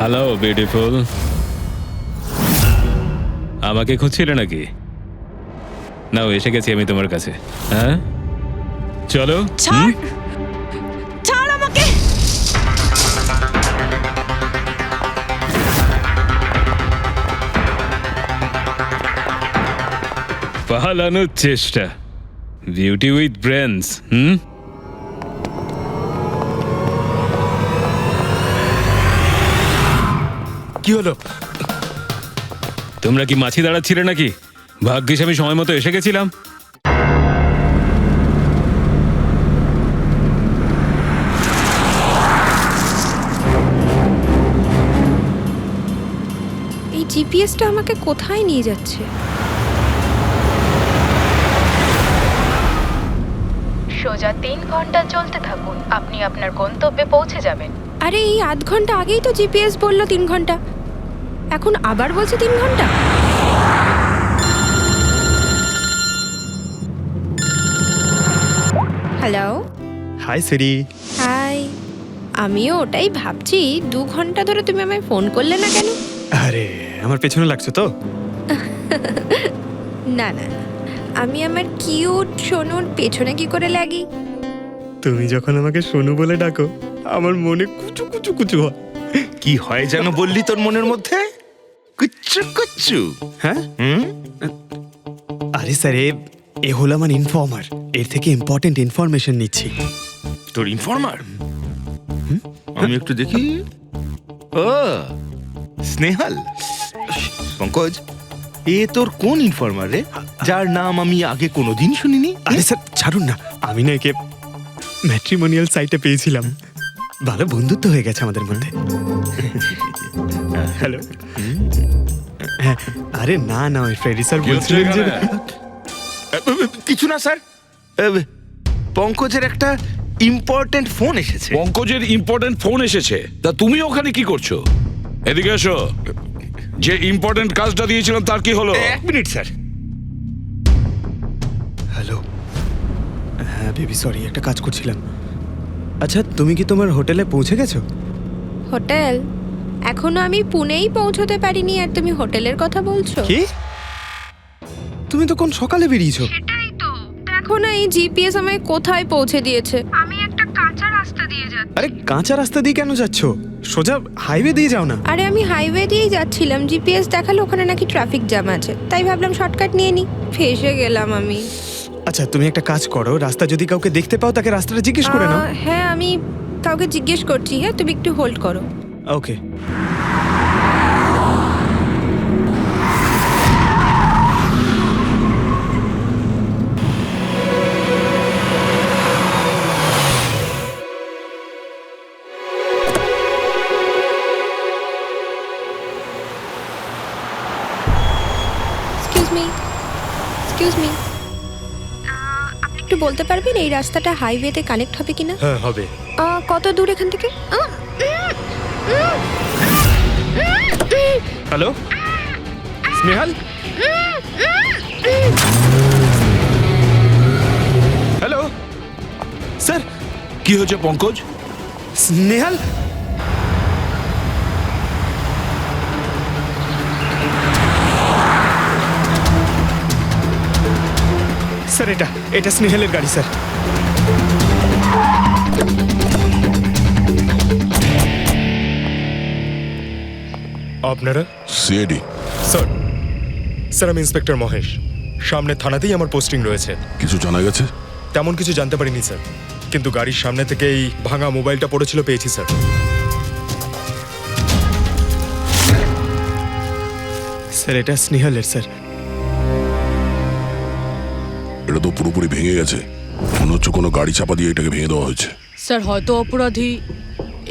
Hello beautiful, আমাকে খুঁজছিলে নাকি? নাও এসে গেছি আমি তোমার কাছে। হ্যাঁ চলো। ছাড়, ছাড় আমাকে। পালানোর চেষ্টা, বিউটি উইথ ব্রেনস। কি হলো? তোমরা কি মাছি দাঁড়াচ্ছিলে নাকি? ভাগ্যিস আমি সময় মতো এসে গেছিলাম। এই জিপিএসটা আমাকে কোথায় নিয়ে যাচ্ছে? সোজা 3 ঘন্টা চলতে থাকুন, আপনি আপনার গন্তব্যে পৌঁছে যাবেন। আরে এই আধ ঘন্টা আগেই তো জিপিএস বললো 3 ঘন্টা, এখন আবার বলছে 3 ঘন্টা। হ্যালো। হাই সিরি। হাই। আমিও ওটাই ভাবছি, 2 ঘন্টা ধরে তুমি আমায় ফোন করলে না কেন? আরে আমার পেছনে লাগছো তো? না না, আমি আমার কিউট সোনুর পেছনে কি করে লাগি? তুমি যখন আমাকে সোনু বলে ডাকো আমার মনে কুচু কুচু কুচু হয়। কি হয় যেন বললি তোর মনের মধ্যে? কুচ্চু কুচ্চু। হ্যাঁ? আরে স্যার, এ হলো আমার ইনফর্মার। এর থেকে ইম্পর্টেন্ট ইনফরমেশন নিচ্ছি। তোর ইনফর্মার? আমি একটু দেখি। ও স্নেহাল। পঙ্কজ, এ তোর কোন ইনফর্মার রে, যার নাম আমি আগে কোনোদিন শুনিনি? আরে স্যার ছাড়ুন না, আমি না একে ম্যাট্রিমোনিয়াল সাইটে পেয়েছিলাম। ভালো বন্ধুত্ব হয়ে গেছে আমাদের মধ্যে। হ্যালো। হ্যাঁ, আরে না না, ওই ফ্রেডি স্যার বলছিলেন যে কিছু না স্যার, পঙ্কজের একটা ইম্পর্টেন্ট ফোন এসেছে। পঙ্কজের ইম্পর্টেন্ট ফোন এসেছে, তা তুমি ওখানে কি করছো? এদিকে এসো। যে ইম্পর্টেন্ট কাজটা দিয়েছিলাম তার কি হলো? 1 মিনিট স্যার। হ্যালো। হ্যাঁ বেবি, সরি, একটা কাজ করছিলাম। আচ্ছা, তুমি কি তোমার হোটেলে পৌঁছে গেছো? হোটেল? এখনো আমি পুনেই পৌঁছতে পারিনি আর তুমি হোটেলের কথা বলছো? কি? তুমি তো কোন সকালে বেরিয়েছো? সেটাই তো, দেখো না এই জিপিএস আমায় কোথায় পৌঁছে দিয়েছে। আমি একটা কাঁচা রাস্তা দিয়ে যাচ্ছি। আরে কাঁচা রাস্তা দিয়ে কেন যাচ্ছো? সোজা হাইওয়ে দিয়ে যাও না। আরে আমি হাইওয়ে দিয়েই যাচ্ছিলাম, জিপিএস দেখালো ওখানে নাকি ট্রাফিক জ্যাম আছে, তাই ভাবলাম শর্টকাট নিয়ে নি। ফেসে গেলাম আমি। আচ্ছা, তুমি একটা কাজ করো, রাস্তা যদি কাউকে দেখতে পাও তাকে রাস্তাটা জিজ্ঞেস করে নাও। হ্যাঁ আমি কাউকে জিজ্ঞেস করছি। হ্যাঁ তুমি একটু হোল্ড করো। ওকে। এক্সকিউজ মি, এক্সকিউজ মি, আপনি একটু বলতে পারবেন এই রাস্তাটা হাইওয়েতে কানেক্ট হবে কিনা? হ্যাঁ হবে। কত দূর এখান থেকে? হ্যালো স্নেহাল। Hello sir. কি হয়েছে পঙ্কজ? স্নেহাল, স্যার এটা এটা স্নেহালের গাড়ি স্যার। আপনারা? সিআইডি। স্যার, স্যার আমি ইন্সপেক্টর মহেশ। সামনে থানাতেই আমার পোস্টিং রয়েছে। কিছু জানা গেছে? তেমন কিছু জানতে পারিনি স্যার, কিন্তু গাড়ির সামনে থেকে এই ভাঙা মোবাইলটা পড়েছিল, পেয়েছি স্যার। স্যার এটা স্নেহালের স্যার। এটা তো পুরোপুরি ভেঙে গেছে, মনে হচ্ছে কোনো গাড়ি চাপা দিয়ে এটাকে ভেঙে দেওয়া হয়েছে। স্যার হয়তো অপরাধী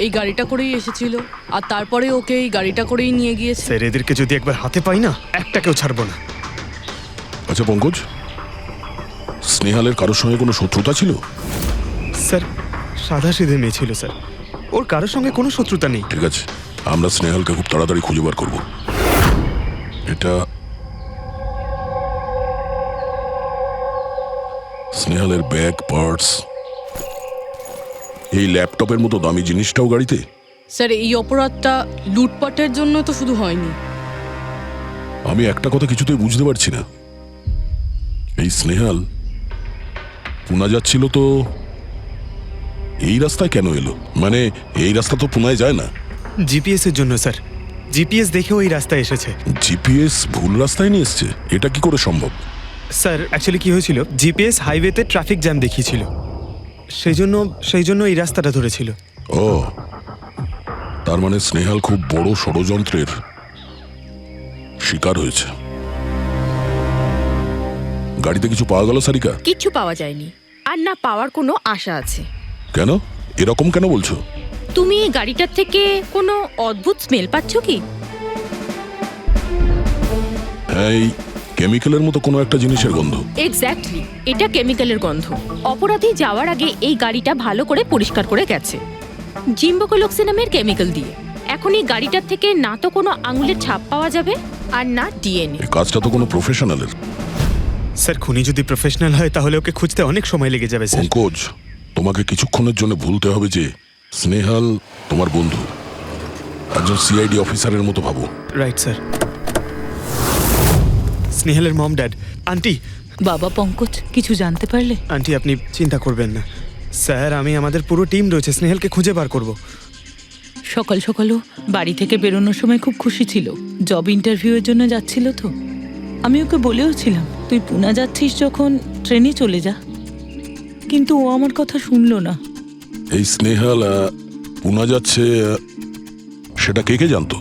এই গাড়িটা করেই এসেছিল আর তারপরে ওকে এই গাড়িটা করেই নিয়ে গিয়েছে। স্যার এদেরকে যদি একবার হাতে পাই না, একটাকেও ছাড়বো না। আচ্ছা পঙ্কজ, স্নেহালের কারোর সঙ্গে কোনো শত্রুতা ছিল? স্যার সাদা সিধে মেয়ে ছিল স্যার, ওর কারোর সঙ্গে কোনো শত্রুতা নেই। ঠিক আছে, আমরা স্নেহালকে খুব তাড়াতাড়ি খুঁজে বার করবো। এটা স্নেহালের ব্যাগ, পার্টস, এই ল্যাপটপের মতো দামি জিনিসটাও গাড়িতে? স্যার এই অপরাধটা লুটপাটের জন্য তো শুধু হয়নি। আমি একটা কথা কিছুতেই বুঝতে পারছি না, এই স্নেহাল পুনা যাচ্ছিল তো এই রাস্তায় কেন এলো? মানে এই রাস্তা তো পুনায় যায় না। জিপিএস এর জন্য স্যার, জিপিএস দেখেও এই রাস্তায় এসেছে। জিপিএস ভুল রাস্তায় নিয়ে এসছে, এটা কি করে সম্ভব? স্যার অ্যাকচুয়ালি কি হয়েছিল, জিপিএস হাইওয়েতে ট্রাফিক জ্যাম দেখিয়েছিল, সেই জন্য এই রাস্তাটা ধরেছিল। ও, তার মানে স্নেহাল খুব বড় ষড়যন্ত্রের শিকার হয়েছে। গাড়িতে কিছু পাওয়া গেল সারিকা? কিচ্ছু পাওয়া যায়নি, আর না পাওয়ার কোনো আশা আছে। কেন এরকম কেন বলছো? তুমি এই গাড়িটার থেকে কোনো অদ্ভুত স্মেল পাচ্ছ কি? হ্যাঁ, এই কেমিক্যালের মতো কোনো একটা জিনিসের গন্ধ। এক্স্যাক্টলি, এটা কেমিক্যালের গন্ধ। অপরাধী যাওয়ার আগে এই গাড়িটা ভালো করে পরিষ্কার করে গেছে জিম্বোকোলক্সি নামের কেমিক্যাল দিয়ে। এখন এই গাড়িটার থেকে না তো কোনো আঙুলের ছাপ পাওয়া যাবে আর না ডিএনএ। এই কাজটা তো কোনো প্রফেশনালের। স্যার খুনি যদি প্রফেশনাল হয় তাহলে ওকে খুঁজতে অনেক সময় লেগে যাবে স্যার। পঙ্কজ, তোমাকে কিছুক্ষণের জন্য ভুলতে হবে যে স্নেহাল তোমার বন্ধু, একজন সিআইডি অফিসারের মতো ভাবো। Right sir. স্নেহালের মম ড্যাড, আন্টি। বাবা পঙ্কজ, কিছু জানতে পারলে? আন্টি আপনি চিন্তা করবেন না স্যার, আমাদের পুরো টিম রয়েছে, স্নেহালকে খুঁজে বার করব। সকাল সকালও বাড়ি থেকে বেরোনোর সময় খুব খুশি ছিল, জব ইন্টারভিউয়ের জন্য যাচ্ছিল তো। আমি ওকে বলেও ছিলাম তুই পুনা যাচ্ছিস যখন ট্রেনে চলে যা, কিন্তু ও আমার কথা শুনলো না। এই স্নেহাল পুনা যাচ্ছে, সেটা কে কে জানতো?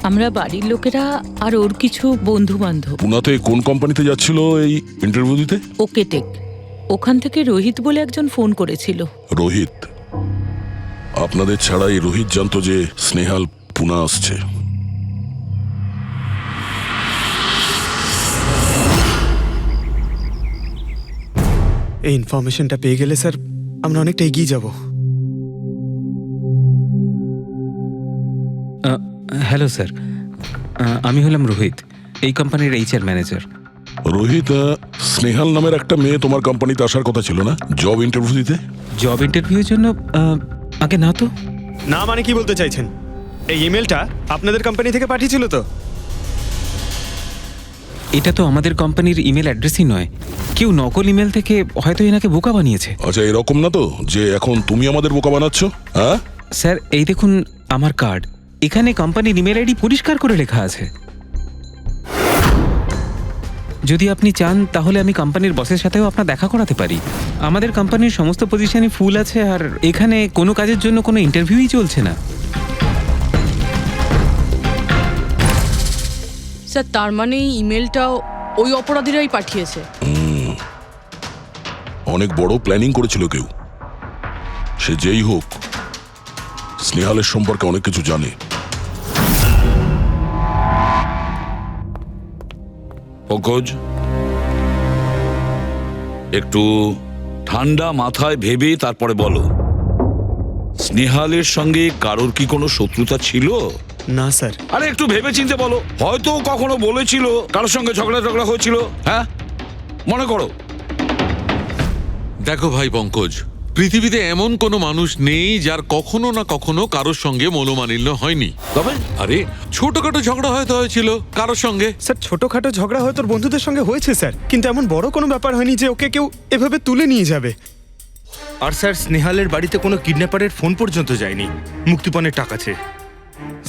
আমরা বাড়ির লোকেরা আর ওর কিছু বন্ধু বান্ধব। পুনাতে কোন কোম্পানিতে যাচ্ছিল এই ইন্টারভিউ দিতে? Okay take. ওখান থেকে রোহিত বলে একজন ফোন করেছিল। রোহিত? আপনাদের ছাড়া এই রোহিত জানতো যে স্নেহাল পুনা আসছে? এই ইনফরমেশনটা পেয়ে গেলে স্যার আমরা অনেকটা এগিয়ে যাব। হ্যালো স্যার, আমি হলাম রোহিত, এই কোম্পানির এইচআর ম্যানেজার। রোহিত, স্নেহাল নামের একটা মেয়ে তোমার কোম্পানিতে আসার কথা ছিল না জব ইন্টারভিউ দিতে? জব ইন্টারভিউর জন্য? আগে না তো। না মানে কি বলতে চাইছেন? এই ইমেলটা আপনাদের কোম্পানি থেকে পাঠিয়েছিল তো? এটা তো আমাদের কোম্পানির ইমেল অ্যাড্রেসই নয়, কেউ নকল ইমেল থেকে হয়তো এনাকে বোকা বানিয়েছে। আচ্ছা, এরকম না তো যে এখন তুমি আমাদের বোকা বানাচ্ছ? হ্যাঁ স্যার, এই দেখুন আমার কার্ড, এখানে কোম্পানির ইমেল আইডি পরিষ্কার করে লেখা আছে। যদি আপনি চান তাহলে আমি কোম্পানির বসের সাথেও আপনার দেখা করাতে পারি। আমাদের কোম্পানির সমস্ত পজিশনই ফুল আছে, আর এখানে কোনো কাজের জন্য কোনো ইন্টারভিউই চলছে না। স্যার তার মানে এই ইমেলটাও ওই অপরাধীরাই পাঠিয়েছে। অনেক বড় প্ল্যানিং করেছিল কেউ, সে যেই হোক স্নেহালের সম্পর্কে অনেক কিছু জানে। পঙ্কজ, একটু ঠান্ডা মাথায় ভেবে তারপরে বলো, স্নেহালের সঙ্গে কারোর কি কোনো শত্রুতা ছিল? না স্যার। আরে একটু ভেবে চিনতে বলো, হয়তো কখনো বলেছিল কারোর সঙ্গে ঝগড়া হয়েছিল। হ্যাঁ, মনে করো। দেখো ভাই পঙ্কজ, পৃথিবীতে এমন কোনো মানুষ নেই যার কখনো না কখনো কারোর সঙ্গে মনোমালিন্য হয়নি। তবে আরে ছোটখাটো ঝগড়া হয়তো হয়েছিল কারোর সঙ্গে। স্যার ছোটখাটো ঝগড়া হয়তো ওর বন্ধুদের সঙ্গে হয়েছে স্যার, কিন্তু এমন বড় কোনো ব্যাপার হয়নি যে ওকে কেউ এভাবে তুলে নিয়ে যাবে। আর স্যার স্নেহালের বাড়িতে কোনো কিডন্যাপারের ফোন পর্যন্ত যায়নি, মুক্তিপণের টাকা চেয়ে।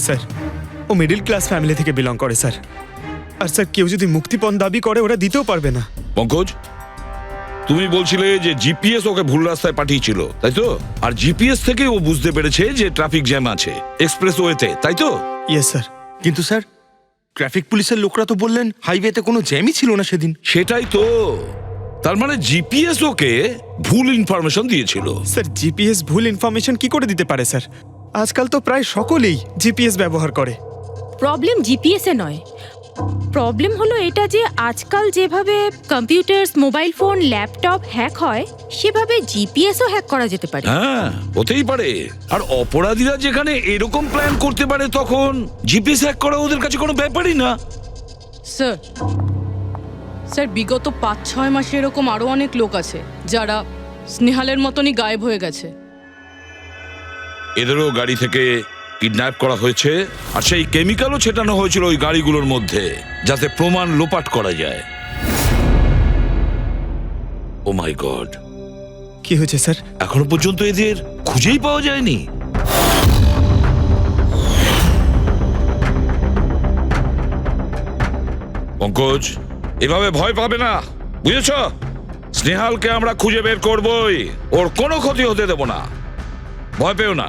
স্যার ও মিডল ক্লাস ফ্যামিলি থেকে বিলং করে স্যার, আর স্যার কেউ যদি মুক্তিপণ দাবি করে ওরা দিতেও পারবে না। পঙ্কজ, তুমি বলছিলে যে জিপিএস ওকে ভুল রাস্তায় পাঠিয়েছিল, তাই তো? আর জিপিএস থেকে ও বুঝতে পেরেছে যে ট্রাফিক জ্যাম আছে এক্সপ্রেসওয়েতে, তাই তো? Yes sir. কিন্তু স্যার ট্রাফিক পুলিশের লোকরা তো বললেন হাইওয়েতে কোনো জ্যামই ছিল না সেদিন। সেটাই তো, তার মানে জিপিএস ওকে ভুল ইনফরমেশন দিয়েছিল। স্যার জিপিএস ভুল ইনফরমেশন কি করে দিতে পারে স্যার? আজকাল তো প্রায় সকলেই জিপিএস ব্যবহার করে। প্রবলেম জিপিএসে নয়, প্রবলেম হলো এটা যে আজকাল যেভাবে computer, mobile phone, laptop hack হয় সেভাবে জিপিএসও হ্যাক করা যেতে পারে। হ্যাঁ, হতেই পারে। আর অপরাধীরা যেখানে এরকম প্ল্যান করতে পারে তখন জিপিএস হ্যাক করা ওদের কাছে কোনো ব্যাপারই না। স্যার স্যার বিগত 5-6 মাসে এরকম আরও অনেক লোক আছে যারা স্নেহালের মতনই গায়েব হয়ে গেছে। এদেরও গাড়ি থেকে কিডন্যাপ করা হয়েছে আর সেই কেমিক্যালও ছেটানো হয়েছিল ওই গাড়িগুলোর মধ্যে যাতে প্রমাণ লোপাট করা যায়। ও মাই গড, কি হয়েছে স্যার? এখনো পর্যন্ত এদের খুঁজেই পাওয়া যায়নি। পঙ্কজ, এভাবে ভয় পাবে না, বুঝেছ? স্নেহালকে আমরা খুঁজে বের করবই, ওর কোনো ক্ষতি হতে দেব না, ভয় পেও না।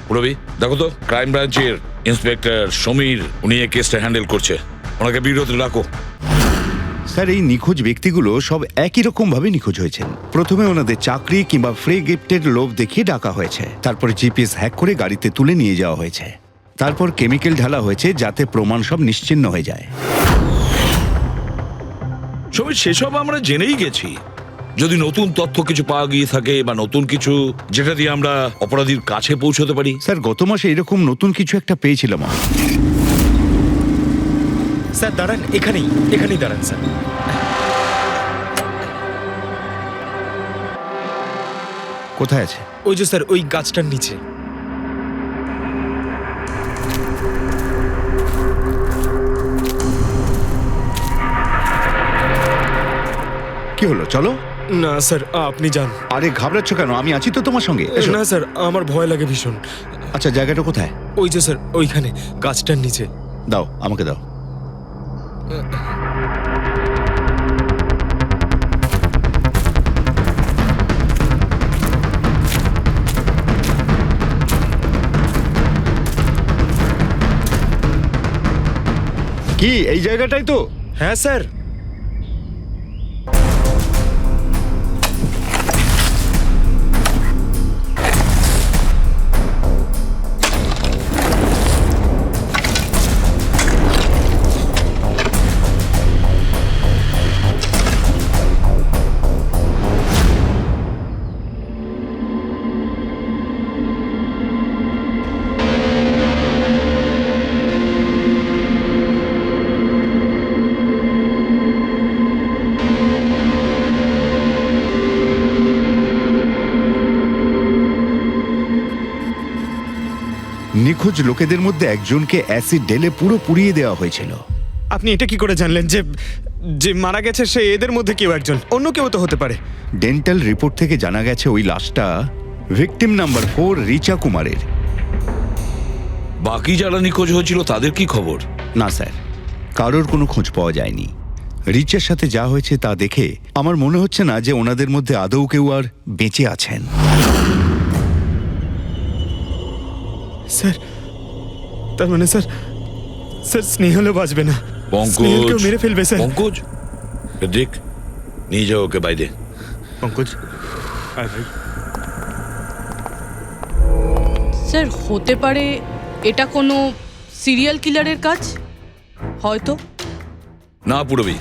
পুরবি, দেখো তো ক্রাইম ব্রাঞ্চের ইন্সপেক্টর সমীর, উনি এই কেসটা হ্যান্ডেল করছে, ওনাকে বিরতি রাখো। স্যার, এই নিখোঁজ ব্যক্তিগুলো সব একই রকম ভাবে নিখোঁজ হয়েছেন। প্রথমে ওনাদের চাকরি কিংবা ফ্রি গিফটের লোভ দেখিয়ে ডাকা হয়েছে, তারপরে জিপিএস হ্যাক করে গাড়িতে তুলে নিয়ে যাওয়া হয়েছে, তারপর কেমিক্যাল ঢালা হয়েছে যাতে প্রমাণ সব নিশ্চিহ্ন হয়ে যায়। সমীর, সেসব আমরা জেনেই গেছি। যদি নতুন তথ্য কিছু পাওয়া গিয়ে থাকে বা নতুন কিছু যেটা দিয়ে আমরা অপরাধীর কাছে পৌঁছতে পারি। স্যার, গত মাসে এরকম নতুন কিছু একটা পেয়েছিলাম আমি। স্যার দাঁড়ান, এখানেই দাঁড়ান স্যার। কোথায় আছে? ওই যে স্যার, ওই গাছটার নিচে। কি হলো, চলো। না স্যার, আপনি যান। আরে ঘাবড়াচ্ছ কেন? আমি আছি তো তোমার সঙ্গে, এসো। না স্যার, আমার ভয় লাগে ভীষণ। আচ্ছা, জায়গাটা কোথায়? ওই যে স্যার, ওইখানে গাছটার নিচে। দাও, আমাকে দাও। কি এই জায়গাটাই তো? হ্যাঁ স্যার। নিখোঁজ লোকেদের মধ্যে একজনকে অ্যাসিড ঢেলে পুরো পুড়িয়ে দেওয়া হয়েছিল। আপনি এটা কি করে জানলেন যে যে মারা গেছে সে এদের মধ্যে কেউ একজন? অন্য কেউ তো হতে পারে। ডেন্টাল রিপোর্ট থেকে জানা গেছে ওই লাশটা ভিকটিম নাম্বার 4 রিচা কুমারের। বাকি যারা নিখোঁজ হয়েছিল তাদের কি খবর? না স্যার, কারোর কোনো খোঁজ পাওয়া যায়নি। রিচার সাথে যা হয়েছে তা দেখে আমার মনে হচ্ছে না যে ওনাদের মধ্যে আদৌ কেউ আর বেঁচে আছেন। স্যার, তার মানে স্যার স্নেহালও বাঁচবে না। পঙ্কজ, স্নেহালকেও মেরে ফেলবে স্যার। পঙ্কজ, দেখ, নিয়ে যাও ওকে বাইরে। পঙ্কজ, আয় ভাই। স্যার, হতে পারে এটা কোনো সিরিয়াল কিলারের কাজ, হয়তো। না পুরবি,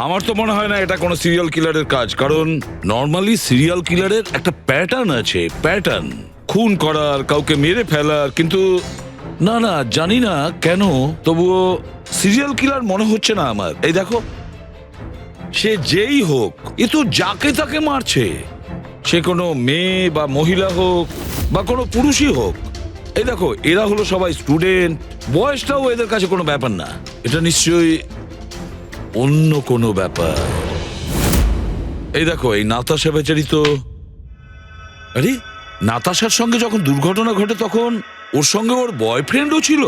আমার তো মনে হয় না এটা কোনো সিরিয়াল কিলারের কাজ, কারণ নর্মালি সিরিয়াল কিলারের একটা প্যাটার্ন আছে, প্যাটার্ন খুন করার, কাউকে মেরে ফেলার। কিন্তু না না, জানি না কেন, তবুও সিরিয়াল কিলার মনে হচ্ছে না আমার। এই দেখো, সে যেই হোক, এ তো যাকে তাকে মারছে, সে কোনো মেয়ে বা মহিলা হোক বা কোনো পুরুষই হোক। এই দেখো, এরা হলো সবাই স্টুডেন্ট, বয়সটাও এদের কাছে কোনো ব্যাপার না। এটা নিশ্চয়ই অন্য কোনো ব্যাপার। এই দেখো, এই নাতাশা বেচারি তো, আরে নাতাশার সঙ্গে যখন দুর্ঘটনা ঘটে তখন ওর সঙ্গে ওর বয়ফ্রেন্ডও ছিল,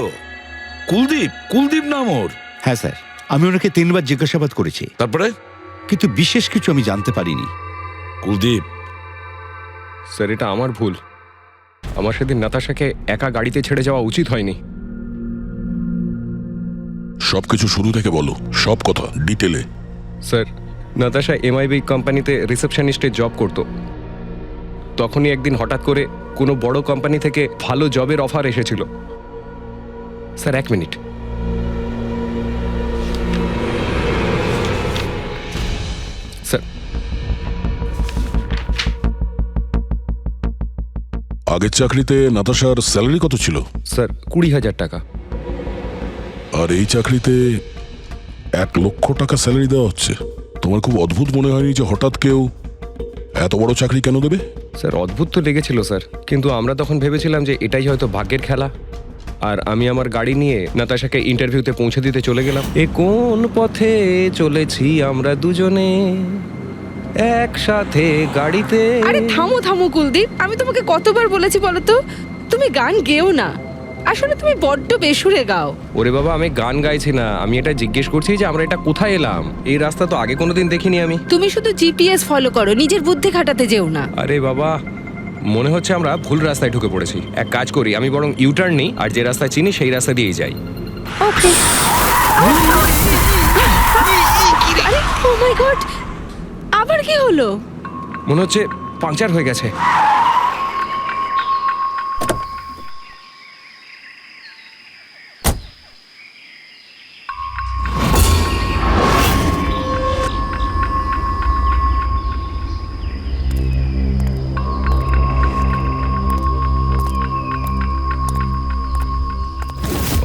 কুলদীপ নাম ওর। হ্যাঁ স্যার, আমি ওনাকে 3 বার জিজ্ঞাসাবাদ করেছি, তারপরে কিন্তু বিশেষ কিছু আমি জানতে পারিনি। কুলদীপ? স্যার, এটা আমার ভুল। আমার সেদিন নাতাশাকে একা গাড়িতে ছেড়ে যাওয়া উচিত হয়নি। সবকিছু শুরু থেকে বলো, সব কথা ডিটেলে। স্যার, নাতাশা এমআইবি কোম্পানিতে রিসেপশনিস্টের জব করত। তখনই একদিন হঠাৎ করে কোনো বড় কোম্পানি থেকে ভালো জবের অফার এসেছিল। Sir, 1 minute. স্যার, আগের চাকরিতে নাতাশার স্যালারি কত ছিল? স্যার, 20,000 টাকা। আর এই চাকরিতে 1 লক্ষ টাকা স্যালারি দেওয়া হচ্ছে। তোমার খুব অদ্ভুত মনে হয়নি যে হঠাৎ কেউ এত বড় চাকরি কেন দেবে? স্যার অদ্ভুত তো লেগেছিল স্যার, কিন্তু আমরা তখন ভেবেছিলাম যে এটাই হয়তো ভাগ্যের খেলা। আর আমি আমার গাড়ি নিয়ে নাতাশাকে ইন্টারভিউতে পৌঁছে দিতে চলে গেলাম। এ কোন পথে চলেছি আমরা দুজনে একসাথে গাড়িতে। আরে থামো থামো কুলদীপ, আমি তোমাকে কতবার বলেছি বলো তো, তুমি গান গেও না। আসলে তুমি বড্ড বেসুরে গাও। ওরে বাবা, আমি গান গাইছি না, আমি এটা জিজ্ঞেস করছি যে আমরা এটা কোথায় এলাম। এই রাস্তা তো আগে কোনোদিন দেখিনি আমি। তুমি শুধু জিপিএস ফলো করো, নিজের বুদ্ধি খাটাতে যেও না। আরে বাবা, মনে হচ্ছে আমরা ভুল রাস্তায় ঢুকে পড়েছি। এক কাজ করি, আমি বরং ইউটার্ন নিই, আর যে রাস্তা চিনি সেই রাস্তা দিয়েই যাই। ওকে। আরে ও মাই গড, আবার কি হলো? মনে হচ্ছে পাংচার হয়ে গেছে।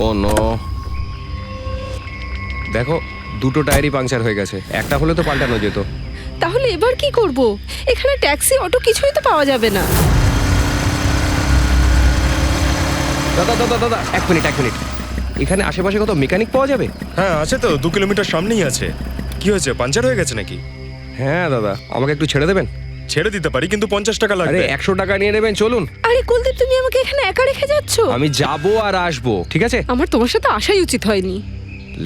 ও নো, দেখো দুটো টায়ারই পাংচার হয়ে গেছে। একটা হলে তো পাল্টানো যেত। তাহলে এবার কি করব? এখানে ট্যাক্সি অটো কিছুই তো পাওয়া যাবে না। দাদা দাদা দাদা, এক মিনিট। এখানে আশেপাশে কত মেকানিক পাওয়া যাবে? হ্যাঁ আছে তো, 2 কিলোমিটার সামনেই আছে। কি হয়েছে, পাঞ্চার হয়ে গেছে নাকি? হ্যাঁ দাদা, আমাকে একটু ছেড়ে দেবেন? ছেড়ে দিতে পারি, কিন্তু 50 টাকা আরে লাগবে। 100 টাকা নিয়ে নেবেন, চলুন। আরে কুলদীপ, তুমি আমাকে এখানে একা রেখে যাচ্ছ? আমি যাবো আর আসবো, ঠিক আছে? আমার তোমার সাথে আসাই উচিত হয়নি।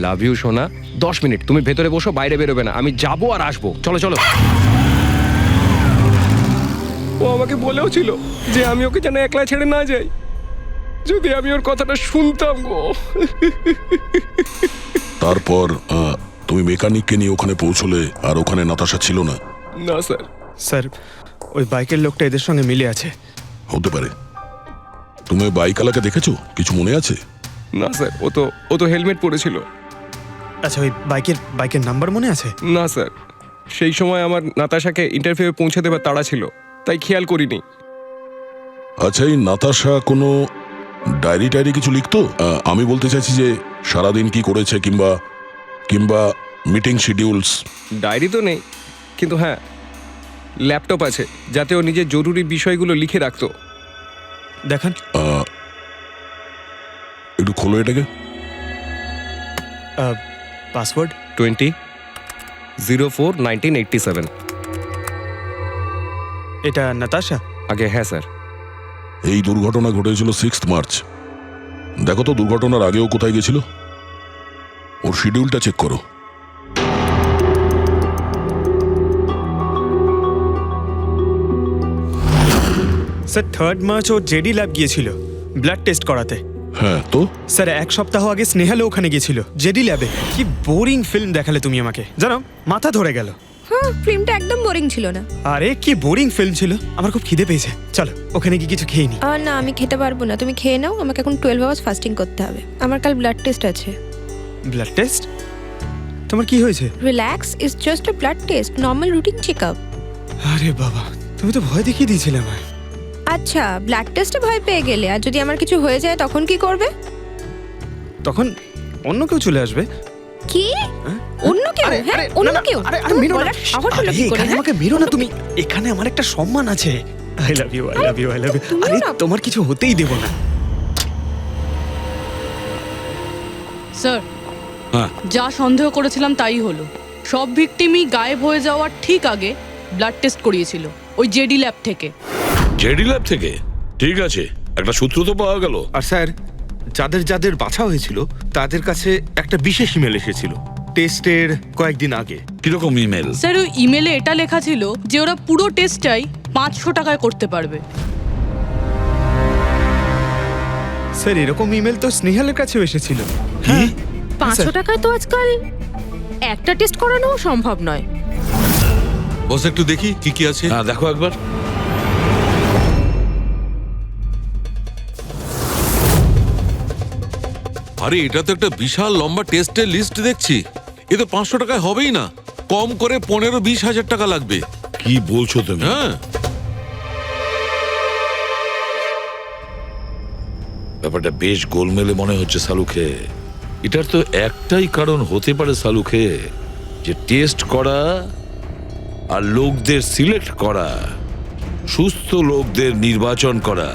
লাভ ইউ সোনা। 10 মিনিট তুমি ভেতরে বসো, বাইরে বেরোবে না। আমি যাবো আর আসবো, চলো চলো। ও আমাকে বলেও ছিল যে আমি ওকে যেন একলা ছেড়ে না যাই। যদি আমি ওর কথাটা শুনতাম গো। তারপর তুমি মেকানিককে নিয়ে ওখানে পৌঁছলে, আর ওখানে নাতাশা ছিল না? না স্যার। স্যার, ওই বাইকের লোকটা এদের সঙ্গে মিলে আছে। হতে পারে। তুমি ওই বাইকওয়ালাকে দেখেছো? কিছু মনে আছে? না স্যার, ও তো হেলমেট পরেছিল। আচ্ছা, ওই বাইকের নাম্বার মনে আছে? না স্যার, সেই সময় আমার নাতাশাকে ইন্টারভিউ পৌঁছে দেবার তাড়া ছিল, তাই খেয়াল করিনি। আচ্ছা, এই নাতাশা কোনো ডায়েরি কিছু লিখতো? আমি বলতে চাইছি যে সারাদিন কি করেছে, কিংবা মিটিং শিডিউলস। ডায়েরি তো নেই, কিন্তু হ্যাঁ ল্যাপটপ আছে, যাতে ও নিজের জরুরি বিষয়গুলো লিখে রাখতো। দেখান। একটু খোলো এটাকে। পাসওয়ার্ড 20/04/1987। এটা নাতাশা? আগে হ্যাঁ স্যার। এই দুর্ঘটনা ঘটেছিল 6 মার্চ। দেখো তো দুর্ঘটনার আগেও কোথায় গেছিল। ওর শিডিউলটা চেক করো। স্যার 3 মার্চ ও জেডি ল্যাব গিয়েছিল ব্লাড টেস্ট করাতে। হ্যাঁ তো? স্যার 1 সপ্তাহ আগে স্নেহালও ওখানে গিয়েছিল জেডি ল্যাবে। কি বোরিং ফিল্ম দেখালে তুমি আমাকে, জানো মাথা ধরে গেল। হ্যাঁ, ফিল্মটা একদম বোরিং ছিল না। আরে কি বোরিং ফিল্ম ছিল। আমার খুব খিদে পেয়েছে, চলো ওখানে কি কিছু খেয়ে নি। না, আমি খেতে পারবো না, তুমি খেয়ে নাও। আমাকে এখন 12 আওয়ার্স ফাস্টিং করতে হবে। আমার কাল ব্লাড টেস্ট আছে। Blood test? তোমার কি হয়েছে? Relax, it's just a blood test, normal routine checkup. আরে বাবা, তুমি তো ভয় দেখিয়ে দিয়েছিলে আমায়। আচ্ছা, ব্লাড টেস্টে ভয় পেয়ে গেলে, আর যদি আমার কিছু হয়ে যায় তখন কি করবে? তখন অন্য কেউ চলে আসবে। কি? অন্য কেউ? হ্যাঁ, অন্য কেউ? আরে মেরো না, আবার হলো কি করে? আমাকে মেরো না তুমি। এখানে আমার একটা সম্মান আছে। I love you, I love you, I love you. আরে তোমার কিছু হতেই দেব না। স্যার, হ্যাঁ। যা সন্দেহ করেছিলাম তাই হলো। সব ভিকটিমই গায়েব হয়ে যাওয়ার ঠিক আগে ব্লাড টেস্ট করিয়েছিল ওই জেডি ল্যাব থেকে। জেডি ল্যাব থেকে? ঠিক আছে, একটা সূত্র তো পাওয়া গেল। আর স্যার, যাদের বাছা হয়েছিল তাদের কাছে একটা বিশেষ ইমেল এসেছিল টেস্টের কয়েকদিন আগে। কিরকম ইমেল? স্যার, ওই ইমেলে এটা লেখা ছিল যে ওরা পুরো টেস্টটাই 500 টাকায় করতে পারবে। স্যার, এরকম ইমেল তো স্নেহালের কাছেও এসেছিল। হ্যাঁ, 500 টাকায় তো আজকাল একটা টেস্ট করানোও সম্ভব নয়। বস একটু দেখি কি কি আছে। হ্যাঁ দেখো একবার। আরে এটা তো একটা বিশাল লম্বা টেস্টের লিস্ট দেখছি। এ তো 500 টাকায় হবেই না, কম করে 15-20 হাজার টাকা লাগবে। কি বলছো তুমি? হ্যাঁ, ব্যাপারটা বেশ গোলমেলে মনে হচ্ছে সালুকে। এটার তো একটাই কারণ হতে পারে সালুকে, যে টেস্ট করা আর লোকদের সিলেক্ট করা সুস্থ লোকদের নির্বাচন করা,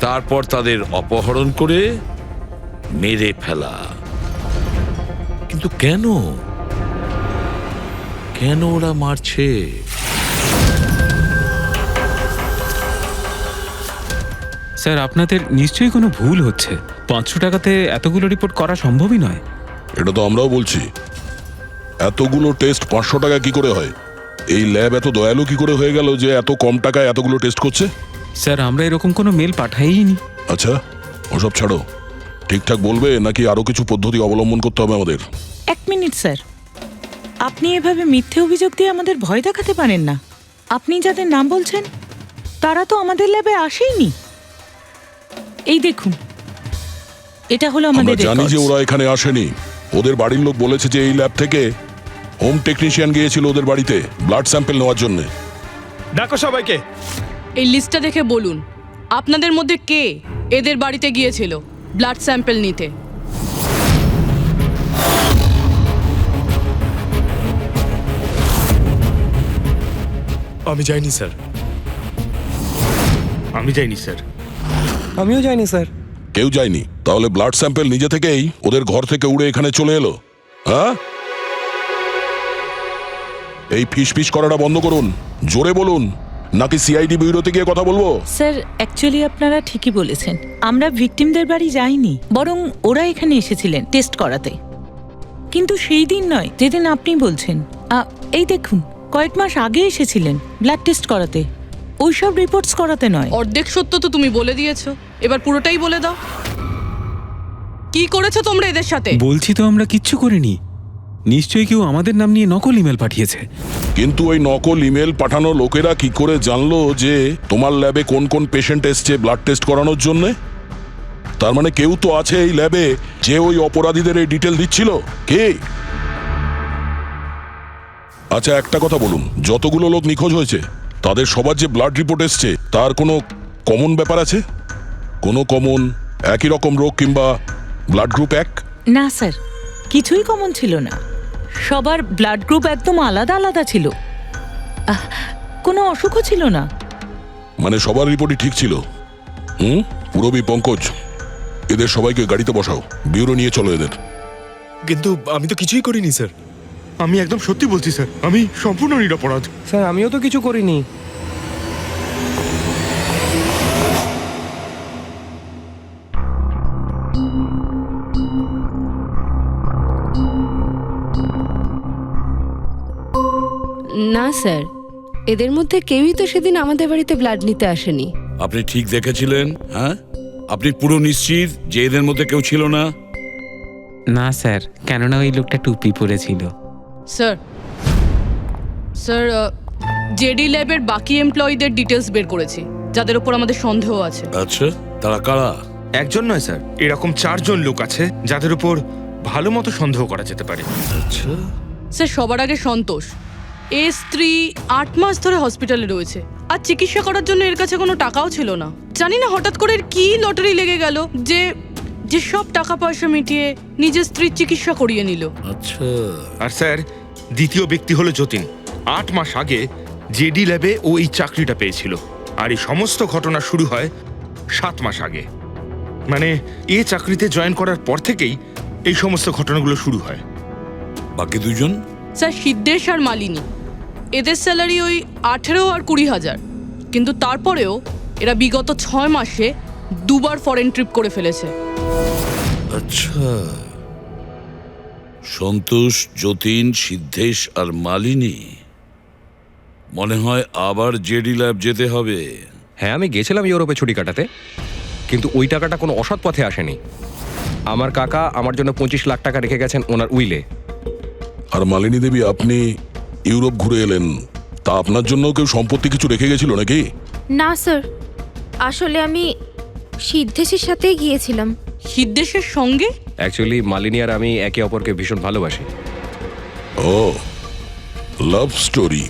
তারপর তাদের অপহরণ করে মেরে ফেলা। কিন্তু কেন কেন ওরা মারছে? স্যার, আপনাদের নিশ্চয়ই কোনো ভুল হচ্ছে। 500 টাকাতে এতগুলো রিপোর্ট করা সম্ভবই নয়। এটা তো আমরাও বলছি। এতগুলো টেস্ট 500 টাকা কি করে হয়? এই ল্যাব এত দয়ালু কি করে হয়ে গেল যে এত কম টাকায় এতগুলো টেস্ট করছে? স্যার, আমরা এরকম কোনো মেল পাঠাইনি। আচ্ছা, ওসব ছাড়ো। ঠিকঠাক বলবে নাকি আরো কিছু পদ্ধতি অবলম্বন করতে হবে আমাদের? 1 মিনিট স্যার, আপনি এভাবে মিথ্যে অভিযোগ দিয়ে আমাদের ভয় দেখাতে পারেন না। আপনি যাদের নাম বলছেন তারা তো আমাদের ল্যাবে আসেইনি। এই দেখুন, এটা হলো আমরা আমাদের জানি যে records। ওরা এখানে আসেনি। ওদের বাড়ির লোক বলেছে যে এই ল্যাব থেকে হোম টেকনিশিয়ান গিয়েছিল ওদের বাড়িতে ব্লাড স্যাম্পল নেওয়ার জন্য। ডাকো সবাইকে। এই লিস্টটা দেখে বলুন আপনাদের মধ্যে কে এদের বাড়িতে গিয়েছিল ব্লাড স্যাম্পল নিতে। আমি যাইনি স্যার। আমি যাইনি স্যার। আমিও যাইনি স্যার। কেউ যায়নি? তাহলে ব্লাড স্যাম্পল নিজে থেকেই ওদের ঘর থেকে উড়ে এখানে চলে এলো? হ্যাঁ, এই ফিস করাটা বন্ধ করুন। জোরে বলুন, নাকি সিআইডি ব্যুরোতে গিয়ে কথা বলবো? স্যার, অ্যাকচুয়ালি আপনারা ঠিকই বলেছেন। আমরা ভিকটিমদের বাড়ি যাইনি, বরং ওরা এখানে এসেছিলেন টেস্ট করাতে। কিন্তু সেই দিন নয় যেদিন আপনি বলছেন। এই দেখুন, কয়েক মাস আগে এসেছিলেন ব্লাড টেস্ট করাতে, ওইসব রিপোর্টস করাতে নয়। অর্ধেক সত্য তো তুমি বলে দিয়েছো, এবার পুরোটাই বলে দাও। কি করেছো তোমরা এদের সাথে? বলছি তো, আমরা কিচ্ছু করিনি। নিশ্চয়ই কেউ আমাদের নাম নিয়ে নকল ইমেল পাঠিয়েছে। কিন্তু ওই নকল ইমেল পাঠানো লোকেরা কি করে জানলো যে তোমার ল্যাবে কোন কোন পেশেন্ট এসছে ব্লাড টেস্ট করানোর জন্য? তার মানে কেউ তো আছে এই ল্যাবে যে ওই অপরাধীদের এই ডিটেল দিচ্ছিল। কে? আচ্ছা, একটা কথা বলুন, যতগুলো লোক নিখোঁজ হয়েছে তাদের সবার যে ব্লাড রিপোর্ট এসছে তার কোনো কমন ব্যাপার আছে? কোনো কমন একই রকম রোগ কিংবা ব্লাড গ্রুপ এক? না স্যার, কিছুই কমন ছিল না। সবার ব্লাড গ্রুপ একদম আলাদা আলাদা ছিল। কোনো অসুখও ছিল না। মানে সবার রিপোর্টই ঠিক ছিল? পুরবী, পঙ্কজ, এদের সবাইকে গাড়িতে বসাও, ব্যুরো নিয়ে চলো এদের। কিন্তু আমি তো কিছুই করিনি স্যার। আমি একদম সত্যি বলছি স্যার, আমি সম্পূর্ণ নিরপরাধ। স্যার, আমিও তো কিছু করিনি। না স্যার, এদের মধ্যে কেউই তো সেদিন আমাদের বাড়িতে ব্লাড নিতে আসেনি। আপনি ঠিক দেখেছিলেন? হ্যাঁ, আপনি পুরো নিশ্চিত যে এদের মধ্যে কেউ ছিল না? না স্যার, কেননা ওই লোকটা টুপি পরেছিল। স্যার, স্যার, জেডি ল্যাবের বাকি এমপ্লয়ীদের ডিটেলস বের করেছি যাদের উপর আমাদের সন্দেহ আছে। আচ্ছা, তারা কারা? একজন নয় স্যার, এরকম 4 জন লোক আছে যাদের উপর ভালো মতো সন্দেহ করা যেতে পারে। আচ্ছা স্যার, সবার আগে সন্তোষ। এর স্ত্রী 8 মাস ধরে হসপিটালে রয়েছে, আর চিকিৎসা করার জন্য এর কাছে কোনো টাকাও ছিল না। জানি না হঠাৎ করে এর কি লটারি লেগে গেল যে যে সব টাকা পয়সা মিটিয়ে নিজের স্ত্রীর চিকিৎসা করিয়ে নিল। আচ্ছা। আর স্যার, দ্বিতীয় ব্যক্তি হলো যতীন। 8 মাস আগে জেডি ল্যাবে ও এই চাকরিটা পেয়েছিল, আর এই সমস্ত ঘটনা শুরু হয় 7 মাস আগে। মানে এই চাকরিতে জয়েন করার পর থেকেই এই সমস্ত ঘটনাগুলো শুরু হয়। বাকি দুজন? স্যার, সিদ্ধেশ আর মালিনী। এদের স্যালারি ওই 18 আর 20,000, কিন্তু তারপরেও এরা বিগত 6 মাসে 2 বার ফরেন ট্রিপ করে ফেলেছে। আচ্ছা, সন্তোষ, যতীন, সিদ্ধেশ আর মালিনী। মনে হয় আবার জেডি ল্যাব যেতে হবে। হ্যাঁ, আমি গেছিলাম ইউরোপে ছুটি কাটাতে, কিন্তু ওই টাকাটা কোনো অসৎ পথে আসেনি। আমার কাকা আমার জন্য 25 লাখ টাকা রেখে গেছেন ওনার উইলে। আর মালিনী দেবী, আপনি ইউরোপ ঘুরে এলেন, তা আপনার জন্য কেউ সম্পত্তি কিছু রেখে গেছিল নাকি? না স্যার, আসলে আমি সিদ্ধেশের সাথেই গিয়েছিলাম। সিদ্ধেশের সঙ্গে? অ্যাকচুয়ালি মালিনী আর আমি একে অপরকে ভীষণ ভালোবাসি। ও, লাভ স্টোরি।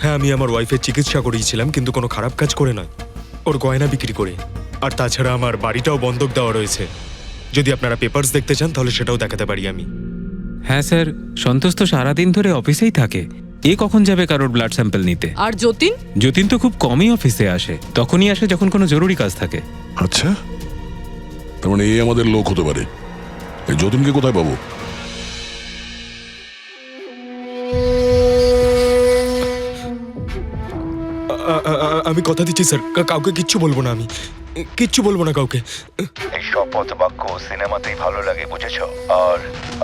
হ্যাঁ, আমি আমার ওয়াইফের চিকিৎসা করিয়েছিলাম, কিন্তু কোনো খারাপ কাজ করে নয়, ওর গয়না বিক্রি করে। আর তাছাড়া আমার বাড়িটাও বন্ধক দেওয়া রয়েছে। যদি আপনারা পেপারস দেখতে চান তাহলে সেটাও দেখাতে পারি আমি। হ্যাঁ স্যার, সন্তোষ তো সারাদিন ধরে অফিসেই থাকে। এ কখন যাবে কারোর ব্লাড স্যাম্পল নিতে? আর যতীন? যতীন তো খুব কমই অফিসে আসে, তখনই আসে যখন কোনো জরুরি কাজ থাকে। আচ্ছা, তার মানে এই আমাদের লোক হতে পারে। এই যতীনকে কোথায় পাবো? আমি কথা দিচ্ছি স্যার, কাউকে কিচ্ছু বলবো না, আমি কিচ্ছু বলবো না কাউকে। এই শপথ বাক্য সিনেমাতেই ভালো লাগে, বুঝেছো? আর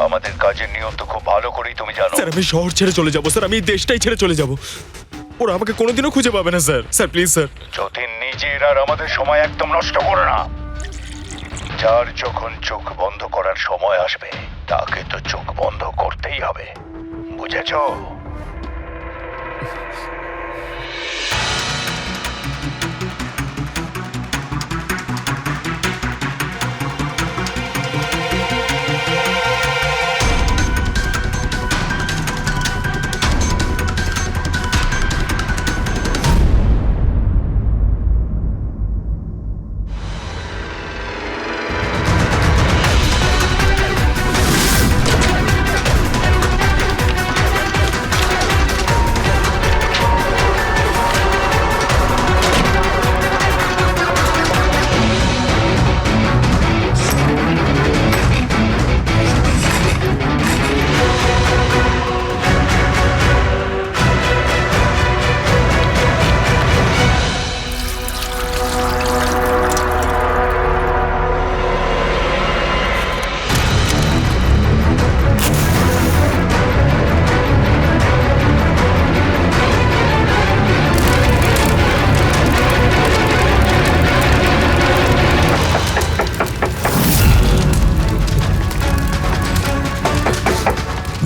আমাদের কাজের নিয়ম তো খুব ভালো করেই তুমি জানো। স্যার আমি শহর ছেড়ে চলে যাবো স্যার, আমি এই দেশটাই ছেড়ে চলে যাবো। ওরা আমাকে কোনোদিনও খুঁজে পাবে না sir. Sir please sir. Jatin, নিজের আর আমাদের সময় একদম নষ্ট করো না। যার যখন চোখ বন্ধ করার সময় আসবে তাকে তো চোখ বন্ধ করতেই হবে, বুঝেছো?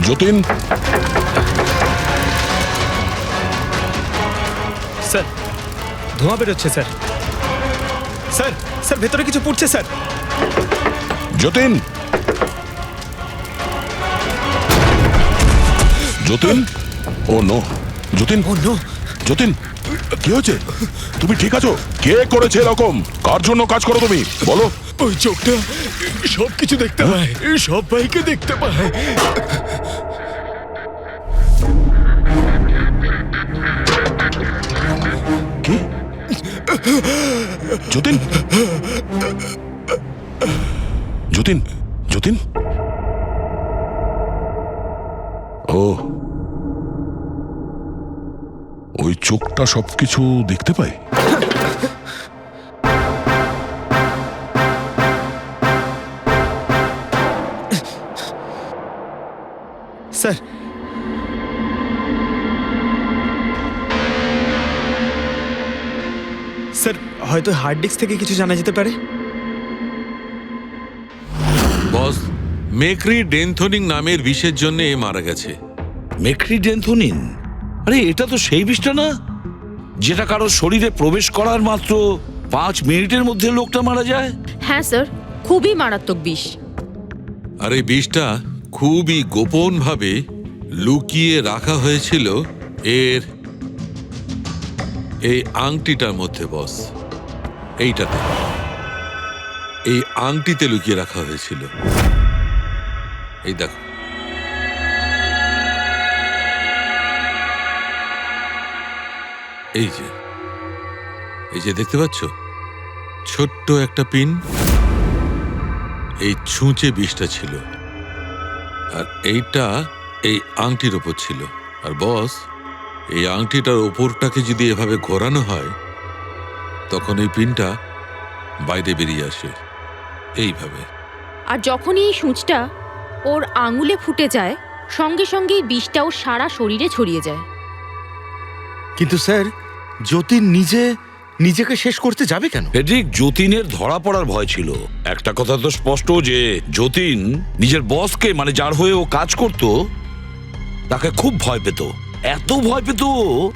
যতীন, স্যার ধোঁয়া বেরোচ্ছে স্যার। স্যার স্যার ভেতরে কিছু পড়ছে স্যার। যতীন, যতীন, ও নো, যতীন, ও নো, যতীন, কি হয়েছে? তুমি ঠিক আছো? কে করেছে এরকম? কার জন্য কাজ করো তুমি, বলো? ওই চোখটা সব কিছু দেখতে পায়, সব ভাইকে দেখতে পায়। কি? যতীন, যতীন, যতীন, ও ওই চোখটা সবকিছু দেখতে পায়? স্যার স্যার হয়তো হার্ড ডিস্ক থেকে কিছু জানা যেতে পারে। বস, মেক্রি ডেনথোনিং নামের বিষের জন্য এ মারা গেছে। মেক্রি ডেনথোনিন? আরে এটা তো সেই বিষটা না যেটা কারো শরীরে প্রবেশ করার মাত্র 5 মিনিটের মধ্যে লোকটা মারা যায়? হ্যাঁ স্যার, খুবই মারাত্মক বিষ। আর এই বিষটা খুবই গোপনভাবে লুকিয়ে রাখা হয়েছিল এর এই আংটিটার মধ্যে বস। এইটাতে, এই আংটিতে লুকিয়ে রাখা হয়েছিল। এই দেখো, এই যে দেখতে পাচ্ছ ছোট্ট একটা পিন, এই ছুঁচে বিষটা ছিল, আর এইটা এই আংটির ওপর ছিল। আর বস, এই আংটিটার ওপরটাকে যদি এভাবে ঘোরানো হয় তখন এই পিনটা বাইরে বেরিয়ে আসে এইভাবে। আর যখনই এই সূঁচটা ওর আঙুলে ফুটে যায় সঙ্গে সঙ্গেই বিষটাও সারা শরীরে ছড়িয়ে যায়। কিন্তু স্যার, যতীন নিজেকে শেষ করতে যাবে কেন? ফেডরিক, যতীনের ধরা পড়ার ভয় ছিল। একটা কথা তো স্পষ্ট যে যতীন নিজের বসকে, মানে যার হয়ে ও কাজ করত, তাকে খুব ভয় পেত। এত ভয় পেত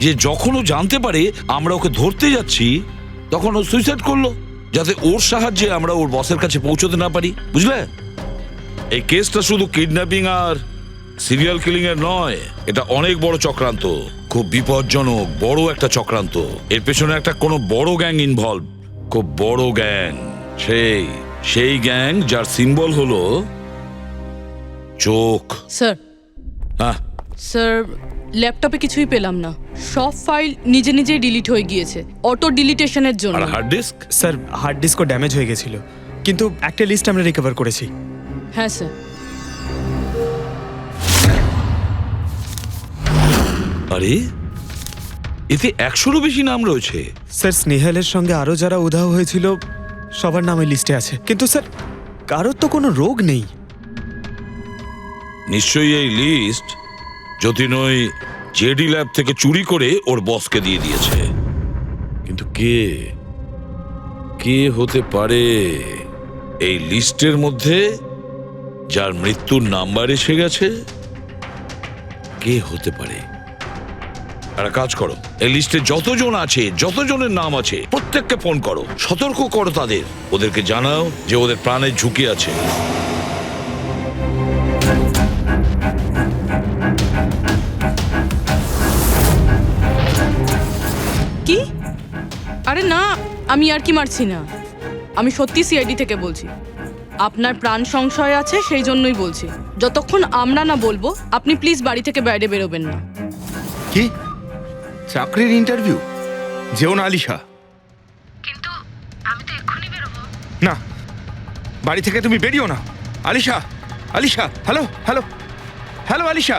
যে যখন ও জানতে পারে আমরা ওকে ধরতে যাচ্ছি তখন ও সুইসাইড করলো, যাতে ওর সাহায্যে আমরা ওর বসের কাছে পৌঁছতে না পারি, বুঝলে? এই কেসটা শুধু কিডন্যাপিং আর সিরিয়াল কিলিং এর নয়, এটা অনেক বড় চক্রান্ত, খুব বিপজ্জনক বড় একটা চক্রান্ত। এর পেছনে একটা কোনো বড় গ্যাং ইনভলভ, খুব বড় গ্যাং। সেই গ্যাং যার সিম্বল হলো চোখ। স্যার, হ্যাঁ স্যার ল্যাপটপে কিছুই পেলাম না, সব ফাইল নিজে নিজেই ডিলিট হয়ে গিয়েছে অটো ডিলিটেশনের জন্য। আর হার্ড ডিস্ক? স্যার হার্ড ডিস্কও ড্যামেজ হয়ে গেছিল, কিন্তু একটা লিস্ট আমরা রিকভার করেছি। হ্যাঁ স্যার। আরে এতে 100-রও বেশি নাম রয়েছে। স্যার স্নেহালের সঙ্গে আরও যারা উধাও হয়েছিল সবার নাম এই লিস্টে আছে, কিন্তু স্যার কারোর তো কোনো রোগ নেই। নিশ্চয়ই এই লিস্ট যতীন ওই জেডি ল্যাব থেকে চুরি করে ওর বসকে দিয়ে দিয়েছে। কিন্তু কে কে হতে পারে এই লিস্টের মধ্যে যার মৃত্যুর নাম্বার এসে গেছে? কে হতে পারে? একটা কাজ করো, এই লিস্টে যতজন আছে, যতজনের নাম আছে প্রত্যেককে ফোন করো, সতর্ক করো তাদের, ওদেরকে জানাও যে ওদের প্রাণের ঝুঁকি আছে। কি? আরে না, আমি আর কি মারছি না, আমি সত্যি সিআইডি থেকে বলছি। আপনার প্রাণ সংশয় আছে সেই জন্যই বলছি। যতক্ষণ আমরা না বলবো আপনি প্লিজ বাড়ি থেকে বাইরে বেরোবেন না। কি চাকরির ইন্টারভিউ? যেও না আলিশা। কিন্তু আমি তো এক্ষুনি বেরোবো। না, বাড়ি থেকে তুমি বেরিও না। Alisha, Alisha, hello hello hello Alisha.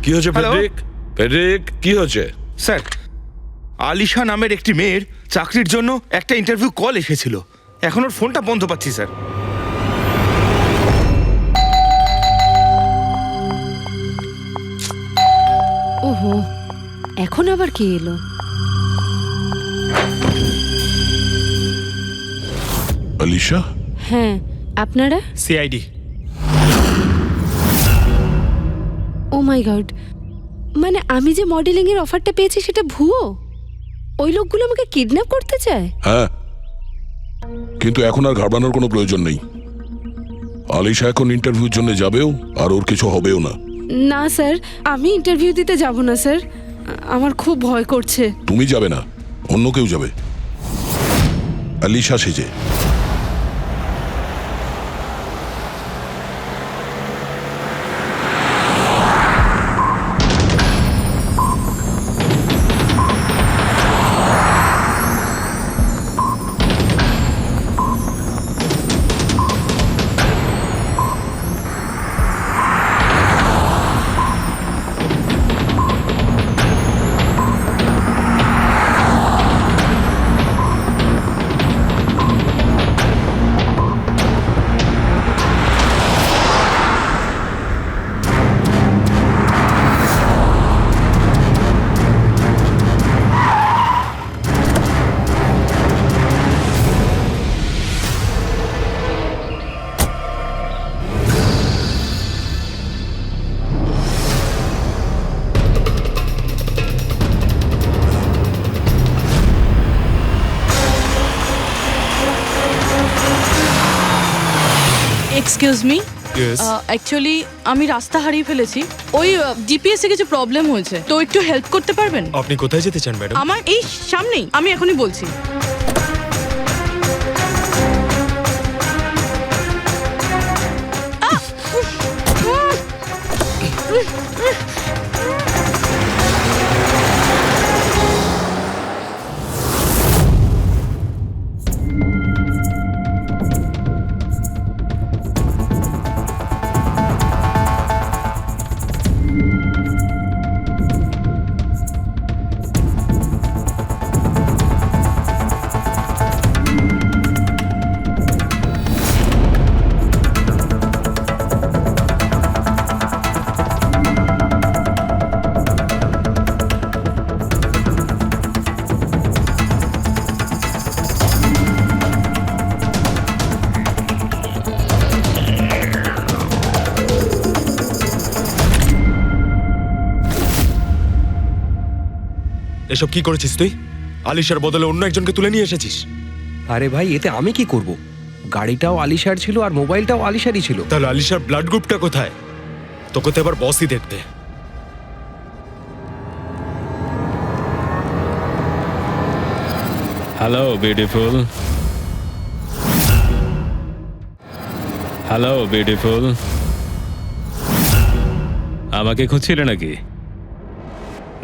কি হয়েছে ফেডরিক? ফেডরিক কি হয়েছে? স্যার, আলিশা নামের একটি মেয়ের চাকরির জন্য একটা ইন্টারভিউ কল এসেছিল, এখন ওর ফোনটা বন্ধ পাচ্ছি স্যার। ওহো, এখন আবার কি এলো? আলিশা? হ্যাঁ, আপনারা? সিআইডি। ও মাই গড, মানে আমি যে মডেলিং এর অফারটা পেয়েছি সেটা ভুয়ো? ওই লোকগুলো আমাকে কিডন্যাপ করতে চায়? হ্যাঁ, কিন্তু এখন আর ঘাবড়ানোর কোনো প্রয়োজন নেই। আলিশা এখন ইন্টারভিউর জন্য যাবেও, আর ওর কিছু হবেও না। না স্যার, আমি ইন্টারভিউ দিতে যাব না স্যার, আমার খুব ভয় করছে। তুমি যাবে না, অন্য কেউ যাবে, আলিশা সেজে। এক্সকিউজ মি, অ্যাকচুয়ালি আমি রাস্তা হারিয়ে ফেলেছি, ওই জিপিএস এ কিছু প্রবলেম হয়েছে, তো একটু হেল্প করতে পারবেন? আপনি কোথায় যেতে চান ম্যাডাম? আমার এই সামনেই, আমি এখনই বলছি। এসব কি করেছিস তুই? আলিশার বদলে অন্য একজনকে তুলে নিয়ে এসেছিস। আরে ভাই, এতে আমি কি করব? গাড়িটাও আলিশার ছিল আর মোবাইলটাও আলিশারই ছিল। তাহলে আলিশার ব্লাড গ্রুপটা কোথায়? তোকে তো এবার বসই দেখতে। হ্যালো বিউটিফুল, হ্যালো বিউটিফুল, আমাকে খুঁজছিলে নাকি?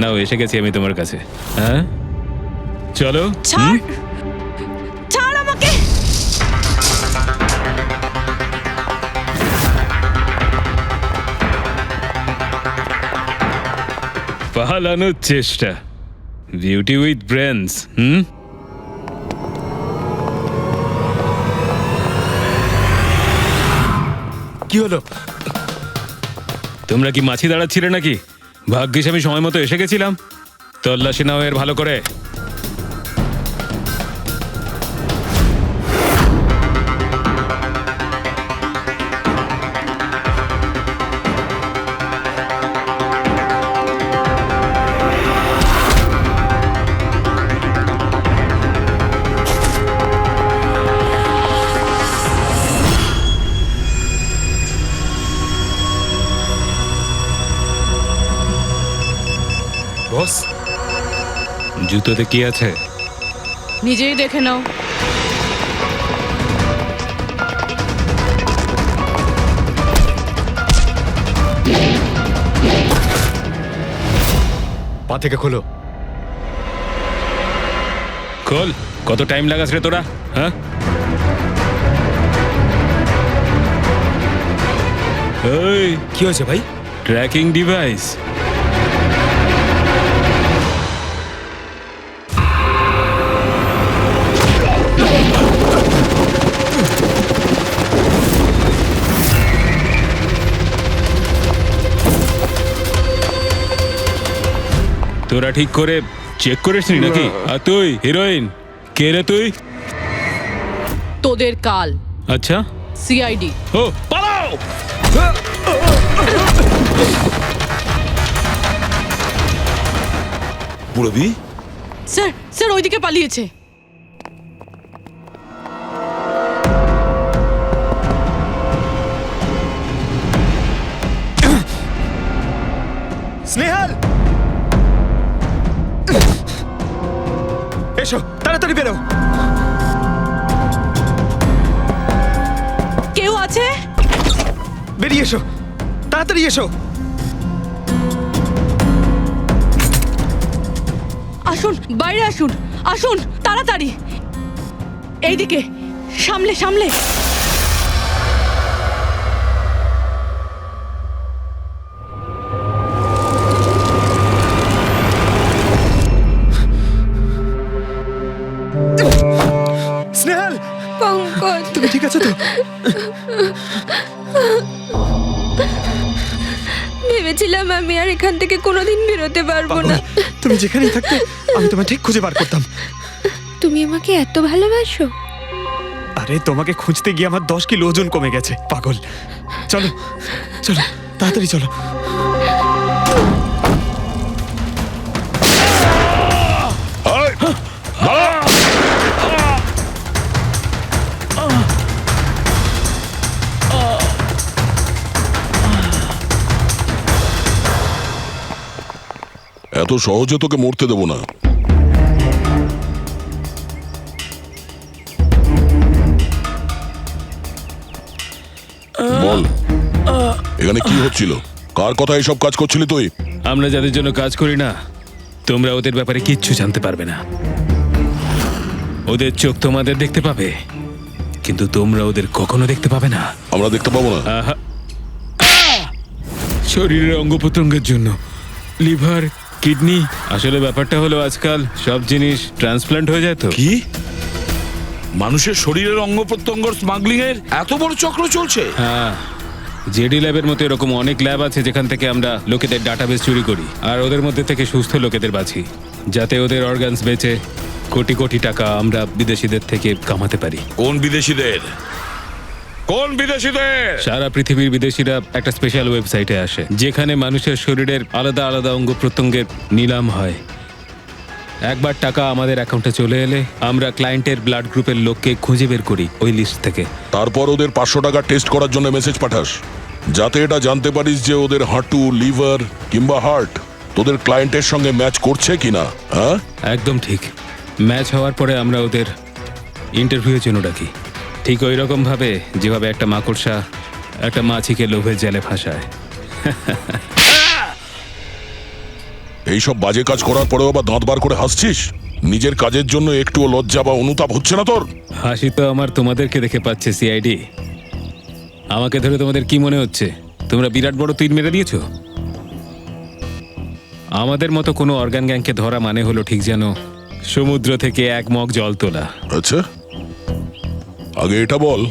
নাও, এসে গেছি আমি তোমার কাছে। হ্যাঁ, চলো। ছাড় ছাড় আমাকে। পালানোর চেষ্টা, বিউটি উইথ ব্রেনস। কি হলো? তোমরা কি মাছি দাঁড়াচ্ছিলে নাকি? ভাগ্যিস আমি সময় মতো এসে গেছিলাম। তল্লাশি নাও এর ভালো করে। বস, জুতোতে কি আছে? নিজেই দেখে নাও। পা থেকে খোলো। খোল। কত টাইম লাগাস রে তোরা? হ্যাঁ, এই কি হয়েছে ভাই? Tracking device. তোরা ঠিক করে চেক করিসনি নাকি? আর তুই হিরোইন, কে রে তুই? তোদের কাল। আচ্ছা, সিআইডি। ও পালাও! পুরবি, স্যার স্যার ওইদিকে পালিয়েছে। স্নেহাল, এসো তাড়াতাড়ি বেরো। কেউ আছে? বেরিয়ে এসো, তাড়াতাড়ি এসো। আসুন, বাইরে আসুন, আসুন তাড়াতাড়ি। এইদিকে, সামলে সামলে। স্নেহাল, পঙ্কজ, তুমি ঠিক আছো তো? ভেবেছিলাম আমি আর এখান থেকে কোনোদিন বেরোতে পারবো না। তুমি যেখানেই থাকতে আমি তোমায় ঠিক খুঁজে বার করতাম। তুমি আমাকে এত ভালোবাসো? আরে তোমাকে খুঁজতে গিয়ে আমার 10 কিলো ওজন কমে গেছে, পাগল। চলো চলো, তাড়াতাড়ি চলো। এত সহজে তোকে মরতে দেবো না। বল, এখানে কি হচ্ছিল? কার কথা এসব কাজ করছিলি তুই? আমরা যাদের জন্য কাজ করি না, তোমরা ওদের ব্যাপারে কিচ্ছু জানতে পারবে না। ওদের চোখ তোমাদের দেখতে পাবে, কিন্তু তোমরা ওদের কখনো দেখতে পাবে না। আমরা দেখতে পাবো না? শরীরের অঙ্গ প্রত্যঙ্গের জন্য, লিভার, কিডনি। আসলে ব্যাপারটা হলো আজকাল সব জিনিস ট্রান্সপ্লান্ট হয়ে যায় তো। কি মানুষের শরীরের অঙ্গ প্রত্যঙ্গ স্মাগলিং এর এত বড় চক্র চলছে? হ্যাঁ, জেডি ল্যাবের মতো এরকম অনেক ল্যাব আছে যেখান থেকে আমরা লোকেদের ডাটাবেস চুরি করি আর ওদের মধ্যে থেকে সুস্থ লোকেদের বাছি, যাতে ওদের অর্গানস বেচে কোটি কোটি টাকা আমরা বিদেশিদের থেকে কামাতে পারি। কোন বিদেশিদের? কোন বিদেশিদের? সারা পৃথিবীর বিদেশিরা একটা স্পেশাল ওয়েবসাইটে আসে যেখানে মানুষের শরীরের আলাদা আলাদা অঙ্গ প্রত্যঙ্গের নিলাম হয়। একবার টাকা আমাদের অ্যাকাউন্টে চলে এলে আমরা ক্লায়েন্টের ব্লাড গ্রুপের লোককে খুঁজে বের করি ওই লিস্ট থেকে। তারপর ওদের 500 টাকা টেস্ট করার জন্য মেসেজ পাঠাস, যাতে এটা জানতে পারিস যে ওদের হাঁটু, লিভার কিংবা হার্ট তোদের ক্লায়েন্টের সঙ্গে ম্যাচ করছে কিনা। হ্যাঁ, একদম ঠিক। ম্যাচ হওয়ার পরে আমরা ওদের ইন্টারভিউয়ের জন্য ডাকি, ঠিক ওই রকম ভাবে যেভাবে একটা মাকড়সা একটা মাছিকে লোভের জালে ফাঁসায়। এইসব বাজে কাজ করার পরেও আবার দাঁত বার করে হাসছিস? নিজের কাজের জন্য একটুও লজ্জা বা অনুতাপ হচ্ছে না তোর? হাসি তো আমার তোমাদেরকে দেখে পাচ্ছে সিআইডি। আমাকে ধরে তোমাদের কি মনে হচ্ছে তোমরা বিরাট বড় তীর মেরে দিয়েছো? আমাদের মতো কোনো অর্গান গ্যাংকে ধরা মানে হলো ঠিক যেন সমুদ্র থেকে এক মগ জল তোলা। আচ্ছা, আগে এটা বল,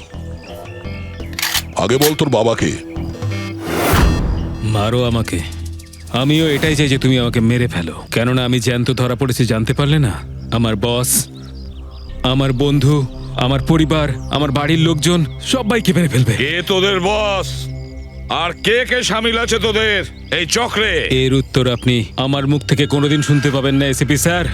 আগে বল তোর বাবাকে। মারো আমাকে, আমিও এটাই চাই যে তুমি আমাকে মেরে ফেলো, কেননা আমি জ্যান্ত ধরা পড়েছি জানতে পারলে না? আমার বস, আমার বন্ধু, আমার পরিবার, আমার বাড়ির লোকজন সবাইকে মেরে ফেলবে। কে তোদের বস আর কে কে সামিল আছে তোদের এই চক্রে? এর উত্তর আপনি আমার মুখ থেকে কোনোদিন শুনতে পাবেন না এসিপি স্যার।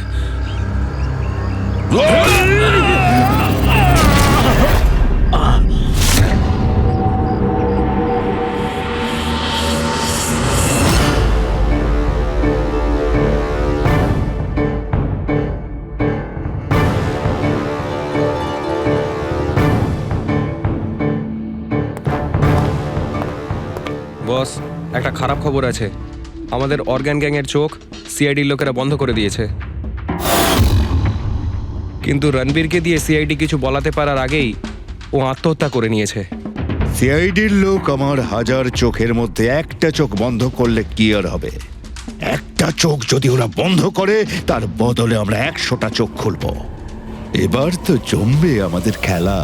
বস, একটা খারাপ খবর আছে। আমাদের অর্গান গ্যাংয়ের চোখ সিআইডির লোকেরা বন্ধ করে দিয়েছে। কিন্তু রণবীরকে দিয়ে সিআইডি কিছু বলাতে পারার আগেই ও আত্মহত্যা করে নিয়েছে। সিআইডির লোক আমার হাজার চোখের মধ্যে একটা চোখ বন্ধ করলে কি আর হবে? একটা চোখ যদি ওরা বন্ধ করে তার বদলে আমরা 100টা চোখ খুলব। এবার তো জমবে আমাদের খেলা।